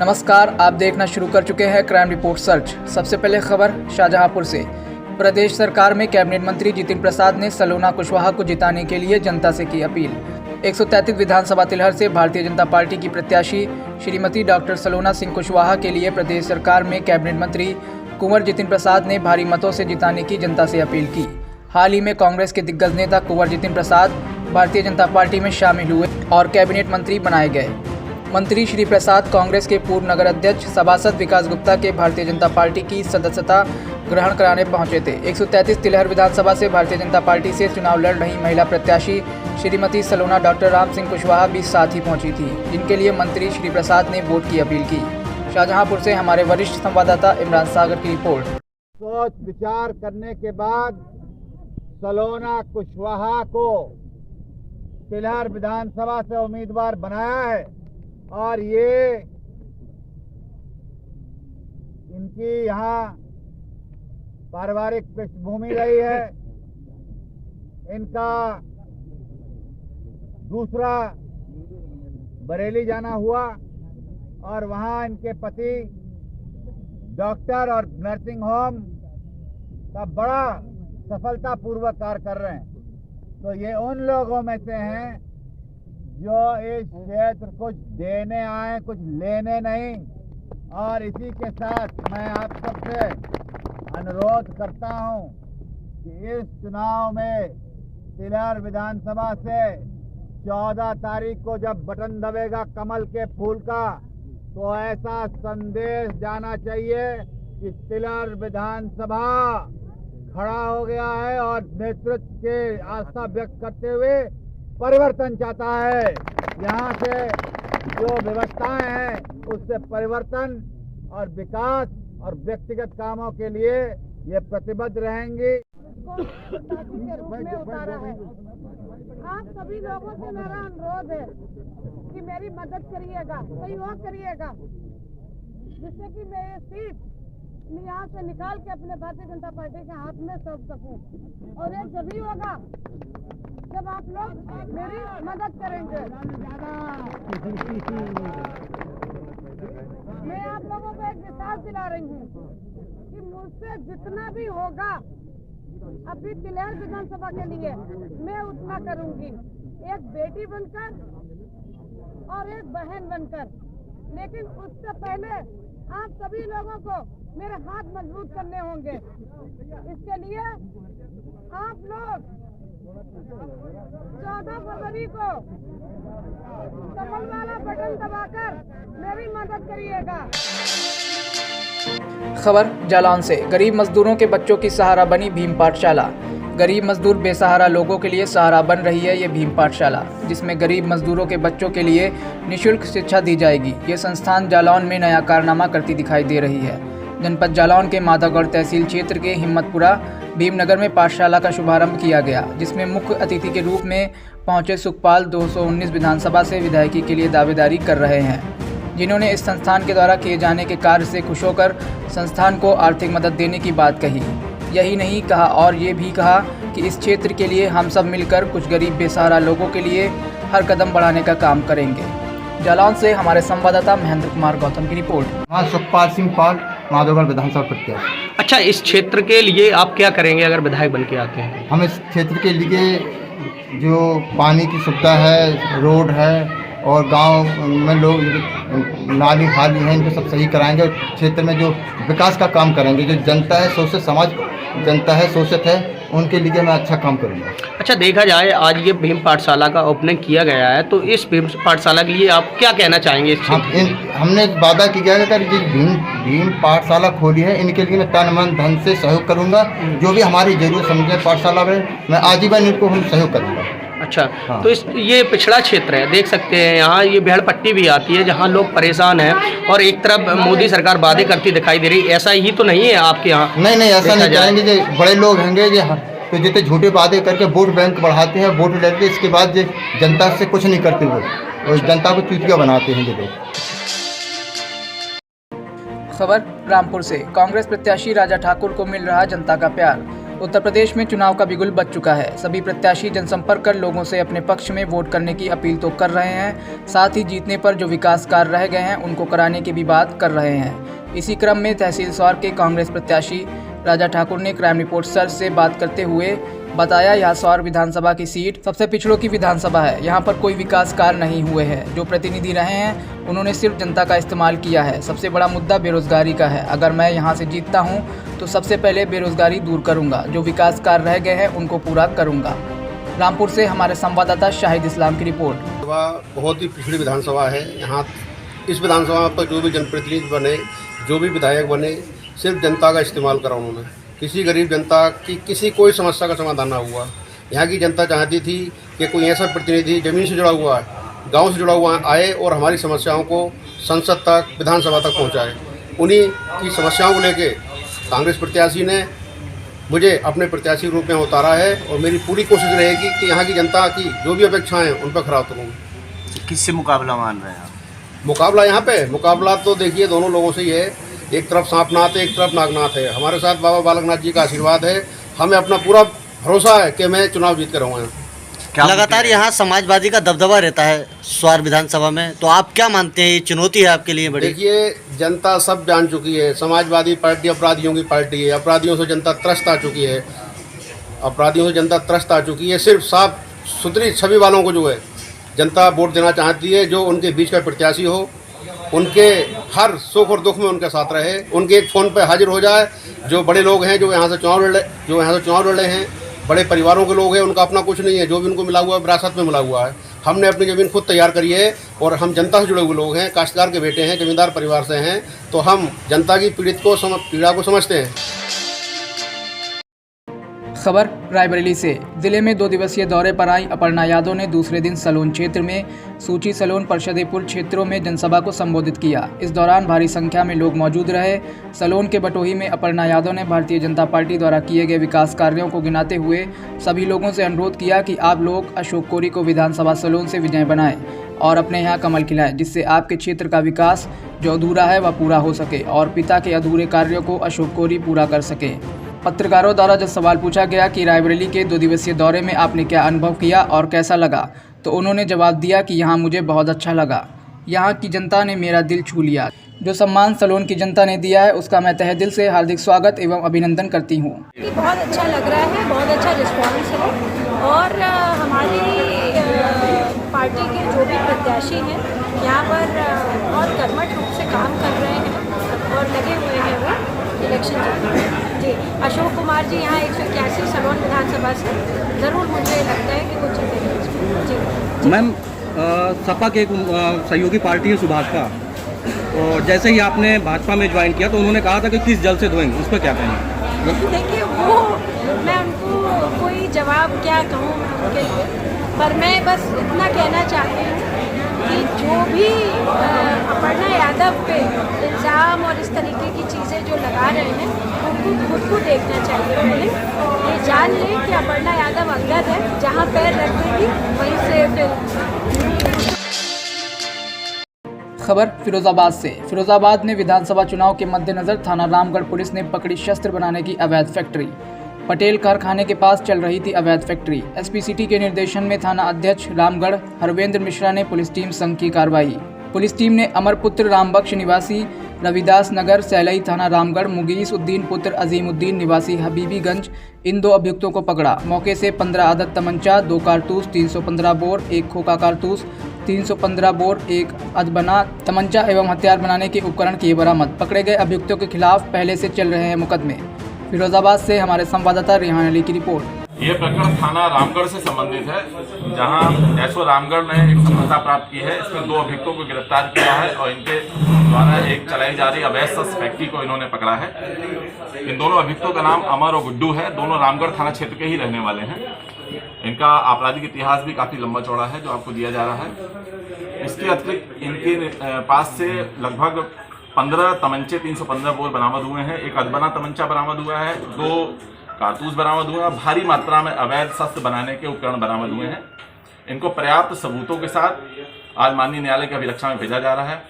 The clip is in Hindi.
नमस्कार, आप देखना शुरू कर चुके हैं क्राइम रिपोर्ट सर्च। सबसे पहले खबर शाहजहांपुर से। प्रदेश सरकार में कैबिनेट मंत्री जितिन प्रसाद ने सलोना कुशवाहा को जिताने के लिए जनता से की अपील। 133 विधानसभा तिलहर से भारतीय जनता पार्टी की प्रत्याशी श्रीमती डॉक्टर सलोना सिंह कुशवाहा के लिए प्रदेश सरकार में कैबिनेट मंत्री कुंवर जितिन प्रसाद ने भारी मतों से जिताने की जनता से अपील की। हाल ही में कांग्रेस के दिग्गज नेता कुंवर जितिन प्रसाद भारतीय जनता पार्टी में शामिल हुए और कैबिनेट मंत्री बनाए गए। मंत्री श्री प्रसाद कांग्रेस के पूर्व नगर अध्यक्ष सभासद विकास गुप्ता के भारतीय जनता पार्टी की सदस्यता ग्रहण कराने पहुंचे थे। 133 तिलहर विधानसभा से भारतीय जनता पार्टी से चुनाव लड़ रही महिला प्रत्याशी श्रीमती सलोना डॉक्टर राम सिंह कुशवाहा भी साथ ही पहुंची थी, जिनके लिए मंत्री श्री प्रसाद ने वोट की अपील की। शाहजहांपुर से हमारे वरिष्ठ संवाददाता इमरान सागर की रिपोर्ट। सोच विचार करने के बाद सलोना कुशवाहा को तिलहर विधानसभा से उम्मीदवार बनाया है और ये इनकी यहाँ पारिवारिक पृष्ठभूमि रही है। इनका दूसरा बरेली जाना हुआ और वहाँ इनके पति डॉक्टर और नर्सिंग होम का बड़ा सफलतापूर्वक कार्य कर रहे हैं। तो ये उन लोगों में से हैं जो इस क्षेत्र कुछ देने आए, कुछ लेने नहीं। और इसी के साथ मैं आप सबसे अनुरोध करता हूं कि इस चुनाव में तिलहर विधानसभा से 14 तारीख को जब बटन दबेगा कमल के फूल का, तो ऐसा संदेश जाना चाहिए कि तिलहर विधानसभा खड़ा हो गया है और नेतृत्व के आस्था व्यक्त करते हुए परिवर्तन चाहता है। यहाँ से जो व्यवस्थाएं हैं उससे परिवर्तन और विकास और व्यक्तिगत कामों के लिए ये प्रतिबद्ध रहेंगी। आप सभी लोगों से मेरा अनुरोध है कि मेरी मदद करिएगा, सहयोग करिएगा, जिससे कि मैं ये सीट यहाँ से निकाल के अपने भारतीय जनता पार्टी के हाथ में सौंप सकूं। और ये जब ही होगा जब आप लोग मेरी मदद करेंगे। मैं आप लोगों को एक विश्वास दिला रही हूँ कि मुझसे जितना भी होगा अभी तिलहर विधानसभा के लिए मैं उतना करूंगी, एक बेटी बनकर और एक बहन बनकर। लेकिन उससे पहले आप सभी लोगों को मेरे हाथ मजबूत करने होंगे। इसके लिए आप लोग 14 फरवरी को कमल वाला बटन दबाकर मेरी मदद करिएगा। खबर जालौन से। गरीब मजदूरों के बच्चों की सहारा बनी भीम पाठशाला। गरीब मजदूर बेसहारा लोगों के लिए सहारा बन रही है ये भीम पाठशाला, जिसमें गरीब मजदूरों के बच्चों के लिए निःशुल्क शिक्षा दी जाएगी। ये संस्थान जालौन में नया कारनामा करती दिखाई दे रही है। जनपद जालौन के माधवगढ़ तहसील क्षेत्र के हिम्मतपुरा भीमनगर में पाठशाला का शुभारंभ किया गया, जिसमें मुख्य अतिथि के रूप में पहुंचे सुखपाल 219 विधानसभा से विधायकी के लिए दावेदारी कर रहे हैं, जिन्होंने इस संस्थान के द्वारा किए जाने के कार्य से खुश होकर संस्थान को आर्थिक मदद देने की बात कही। यही नहीं कहा और ये भी कहा कि इस क्षेत्र के लिए हम सब मिलकर कुछ गरीब बेसहारा लोगों के लिए हर कदम बढ़ाने का काम करेंगे। जालौन से हमारे संवाददाता महेंद्र कुमार गौतम की रिपोर्ट। हाँ, सुखपाल सिंह पाल, माधवगढ़ विधानसभा प्रत्याशी। अच्छा, इस क्षेत्र के लिए आप क्या करेंगे अगर विधायक बन के आते हैं? हम इस क्षेत्र के लिए जो पानी की सुविधा है, रोड है और गांव में लोग नाली खाली हैं, इनको सब सही कराएंगे। और क्षेत्र में जो विकास का काम करेंगे, जो जनता है शोषित समाज जनता है शोषित है, उनके लिए मैं अच्छा काम करूँगा। अच्छा, देखा जाए आज ये भीम पाठशाला का ओपनिंग किया गया है, तो इस भीम पाठशाला के लिए आप क्या कहना चाहेंगे? हमने वादा किया है कि भीम पाठशाला खोली है, इनके लिए मैं तन मन धन से सहयोग करूँगा। जो भी हमारी जरूरत समझे पाठशाला में, मैं आजीवन इनको हम सहयोग करूँगा। अच्छा, हाँ। तो ये पिछड़ा क्षेत्र है, देख सकते हैं यहाँ ये भेड़ पट्टी भी आती है जहाँ लोग परेशान हैं और एक तरफ मोदी सरकार वादे करती दिखाई दे रही। ऐसा ही तो नहीं है आपके यहाँ? नहीं, ऐसा नहीं चाहेंगे। जो बड़े लोग होंगे तो जितने झूठे वादे करके वोट बैंक बढ़ाते हैं, वोट लेते हैं, इसके बाद जो जनता से कुछ नहीं करते वो और जनता को चूतिया बनाते हैं ये लोग। खबर रामपुर से। कांग्रेस प्रत्याशी राजा ठाकुर को मिल रहा जनता का प्यार। उत्तर प्रदेश में चुनाव का बिगुल बज चुका है। सभी प्रत्याशी जनसंपर्क कर लोगों से अपने पक्ष में वोट करने की अपील तो कर रहे हैं, साथ ही जीतने पर जो विकास कार्य रह गए हैं उनको कराने की भी बात कर रहे हैं। इसी क्रम में तहसील सौर के कांग्रेस प्रत्याशी राजा ठाकुर ने क्राइम रिपोर्ट सर्च से बात करते हुए बताया, यह सौर विधानसभा की सीट सबसे पिछड़ों की विधानसभा है। यहाँ पर कोई विकास कार्य नहीं हुए हैं। जो प्रतिनिधि रहे हैं उन्होंने सिर्फ जनता का इस्तेमाल किया है। सबसे बड़ा मुद्दा बेरोजगारी का है। अगर मैं यहाँ से जीतता हूँ तो सबसे पहले बेरोजगारी दूर करूँगा, जो विकास कार्य रह गए हैं उनको पूरा करूँगा। रामपुर से हमारे संवाददाता शाहिद इस्लाम की रिपोर्ट। बहुत ही पिछड़ी विधानसभा है। यहाँ इस विधानसभा पर जो भी जनप्रतिनिधि बने, जो भी विधायक बने, सिर्फ जनता का इस्तेमाल करा उन्होंने। किसी गरीब जनता की किसी कोई समस्या का समाधान ना हुआ। यहाँ की जनता चाहती थी कि कोई ऐसा प्रतिनिधि ज़मीन से जुड़ा हुआ है, गांव से जुड़ा हुआ आए और हमारी समस्याओं को संसद तक, विधानसभा तक पहुँचाए। उन्हीं की समस्याओं को लेके कांग्रेस प्रत्याशी ने मुझे अपने प्रत्याशी रूप में उतारा है और मेरी पूरी कोशिश रहेगी कि यहाँ की जनता की जो भी अपेक्षाएं हैं उन पर खरा उतरूँगा। किससे मुकाबला मान रहे हैं आप? मुकाबला यहाँ पे मुकाबला तो देखिए दोनों लोगों से ही है। एक तरफ सांपनाथ है, एक तरफ नागनाथ है। हमारे साथ बाबा बालकनाथ जी का आशीर्वाद है। हमें अपना पूरा भरोसा है कि मैं चुनाव जीत कर रहूँगा। लगातार यहाँ समाजवादी का दबदबा रहता है स्वार विधानसभा में, तो आप क्या मानते हैं ये चुनौती है आपके लिए बड़ी? देखिए, जनता सब जान चुकी है, समाजवादी पार्टी अपराधियों की पार्टी है। अपराधियों से जनता त्रस्त आ चुकी है। अपराधियों से जनता त्रस्त आ चुकी है। सिर्फ साफ सुथरी छवि वालों को जो है जनता वोट देना चाहती है, जो उनके बीच का प्रत्याशी हो, उनके हर सुख और दुख में उनके साथ रहे, उनके एक फ़ोन पर हाजिर हो जाए। जो बड़े लोग हैं जो यहाँ से चुनाव लड़ रहे हैं, बड़े परिवारों के लोग हैं, उनका अपना कुछ नहीं है। जो भी उनको मिला हुआ है विरासत में मिला हुआ है। हमने अपनी ज़मीन खुद तैयार करी है और हम जनता से जुड़े हुए लोग हैं, काश्तकार के बेटे हैं, जमींदार परिवार से हैं, तो हम जनता की पीड़ा को समझते हैं। खबर रायबरेली से। जिले में 2 दिवसीय दौरे पर आई अपर्णा यादव ने दूसरे दिन सलोन क्षेत्र में सूची, सलोन, परशदेपुर क्षेत्रों में जनसभा को संबोधित किया। इस दौरान भारी संख्या में लोग मौजूद रहे। सलोन के बटोही में अपर्णा यादव ने भारतीय जनता पार्टी द्वारा किए गए विकास कार्यों को गिनाते हुए सभी लोगों से अनुरोध किया कि आप लोग अशोक कोरी को विधानसभा सलोन से विजय बनाएं और अपने यहाँ कमल खिलाएं, जिससे आपके क्षेत्र का विकास जो अधूरा है वह पूरा हो सके और पिता के अधूरे कार्यों को अशोक कोरी पूरा कर सके। पत्रकारों द्वारा जब सवाल पूछा गया कि रायबरेली के 2 दिवसीय दौरे में आपने क्या अनुभव किया और कैसा लगा, तो उन्होंने जवाब दिया कि यहाँ मुझे बहुत अच्छा लगा। यहाँ की जनता ने मेरा दिल छू लिया। जो सम्मान सलोन की जनता ने दिया है उसका मैं तहे दिल से हार्दिक स्वागत एवं अभिनंदन करती हूँ। बहुत अच्छा लग रहा है, बहुत अच्छा रिस्पॉन्स है और हमारी पार्टी के जो भी प्रत्याशी हैं यहाँ पर बहुत कर्मठ रूप से काम कर रहे हैं और लगे हुए हैं वो इलेक्शन जी। अशोक कुमार जी यहाँ 181 सलोन विधानसभा से ज़रूर मुझे लगता है कि वो जीतेंगे जी। मैम, सपा के एक सहयोगी पार्टी है सुभाष का, और जैसे ही आपने भाजपा में ज्वाइन किया तो उन्होंने कहा था कि किस जल से धोएंगे, उस पर क्या कहेंगे? देखिए, वो मैं उनको कोई जवाब क्या कहूँ उनके लिए, पर मैं बस इतना कहना चाहती हूँ कि जो भी अपर्णा यादव पे इल्ज़ाम और इस तरीके की चीज़ें जो लगा रहे हैं उनको खुद को देखना चाहिए। पहले ये जान लें कि अपर्णा यादव अंगद है, जहाँ पैर रख देगी वहीं से फिर। खबर फिरोजाबाद से। फिरोजाबाद में विधानसभा चुनाव के मद्देनजर थाना रामगढ़ पुलिस ने पकड़ी शस्त्र बनाने की अवैध फैक्ट्री। पटेल कारखाने के पास चल रही थी अवैध फैक्ट्री। एसपी सिटी के निर्देशन में थाना अध्यक्ष रामगढ़ हरवेंद्र मिश्रा ने पुलिस टीम संग की कार्रवाई। पुलिस टीम ने अमरपुत्र रामबख्श निवासी रविदास नगर, सैलई थाना रामगढ़, मुगीस उद्दीन पुत्र अजीमुद्दीन निवासी हबीबीगंज, इन 2 अभियुक्तों को पकड़ा। मौके से 15 आदत तमंचा, 2 कारतूस, 315 बोर, 1 खोखा कारतूस, 315 बोर, 1 अदबना तमंचा एवं हथियार बनाने के उपकरण किए बरामद। पकड़े गए अभियुक्तों के खिलाफ पहले से चल रहे हैं मुकदमे। फिरोजाबाद से हमारे संवाददाता रेहान अली की रिपोर्ट। ये प्रकरण थाना रामगढ़ से संबंधित है, जहां एसओ रामगढ़ ने एक सफलता प्राप्त की है। इसमें 2 अभियुक्तों को गिरफ्तार किया है और इनके द्वारा एक चलाई जा रही अवैध शस्त्र फैक्ट्री को इन्होंने पकड़ा है। इन दोनों अभियुक्तों का नाम अमर और गुड्डू है। दोनों रामगढ़ थाना क्षेत्र के ही रहने वाले हैं। इनका आपराधिक इतिहास भी काफ़ी लंबा चौड़ा है जो आपको दिया जा रहा है। इसके अतिरिक्त इनके पास से लगभग 15 तमंचे, 315 बोर बरामद हुए हैं। 1 अदबना तमंचा बरामद हुआ है, 2 कारतूस बरामद हुए हैं। भारी मात्रा में अवैध शस्त्र बनाने के उपकरण बरामद हुए हैं। इनको पर्याप्त सबूतों के साथ आज माननीय न्यायालय के अभिरक्षा में भेजा जा रहा है।